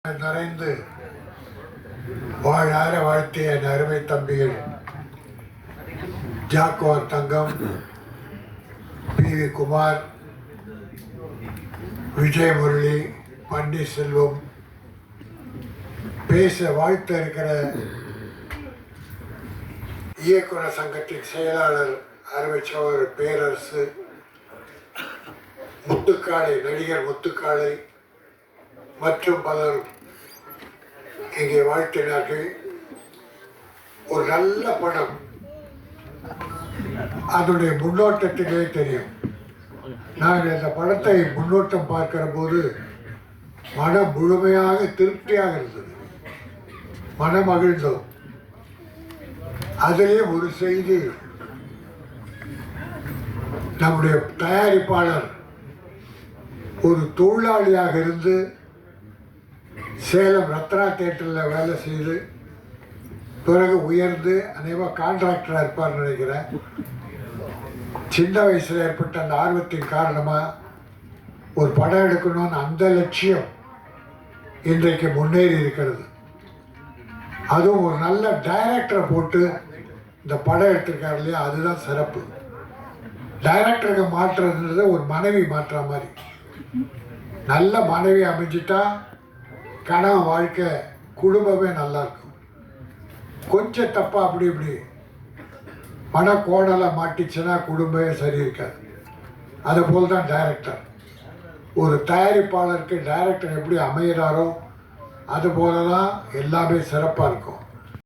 நிறைந்து வாழார வாழ்த்திய என் அருமை தம்பிகள் ஜாக்குவார் தங்கம், பி.வி. குமார், விஜய் முரளி, பன்னீர்செல்வம், பேச வாழ்த்த இருக்கிற இயக்குனர் சங்கத்தின் செயலாளர் அருமை சகோதரர் பேரரசு, முத்துக்காளை, நடிகர் முத்துக்காளை மற்றும் பலரும் இங்கே வாழ்த்தினார்கள். ஒரு நல்ல படம், அதனுடைய முன்னோட்டத்திலே தெரியும். நாங்கள் இந்த படத்தை முன்னோட்டம் பார்க்கிற போது மனம் முழுமையாக திருப்தியாக இருந்தது, மனம் மகிழ்ந்தோம். அதிலே ஒரு செய்தி, நம்முடைய தயாரிப்பாளர் ஒரு தொழிலாளியாக இருந்து சேலம் ரத்னா தியேட்டரில் வேலை செய்து பிறகு உயர்ந்து அநேகமாக கான்ட்ராக்டராக இருப்பார்னு நினைக்கிறேன். சின்ன வயசில் ஏற்பட்ட அந்த ஆர்வத்தின் காரணமாக ஒரு படம் எடுக்கணும்னு அந்த லட்சியம் இன்றைக்கு முன்னேறி இருக்கிறது. அதுவும் ஒரு நல்ல டைரக்டரை போட்டு இந்த படம் எடுத்திருக்காரு இல்லையா, அதுதான் சிறப்பு. டைரக்டருக்கு மாற்றுறது ஒரு மனைவி மாற்றுற மாதிரி. நல்ல மனைவி அமைஞ்சிட்டா கணவன் வாழ்க்கை, குடும்பமே நல்லாயிருக்கும். கொஞ்சம் தப்பாக அப்படி இப்படி மனக்கோணலாக மாட்டிச்சுன்னா குடும்பமே சரி இருக்காது. அதுபோல் தான் டைரக்டர். ஒரு தயாரிப்பாளருக்கு டைரக்டர் எப்படி அமைகிறாரோ அதுபோல தான் எல்லாமே சிறப்பாக இருக்கும்.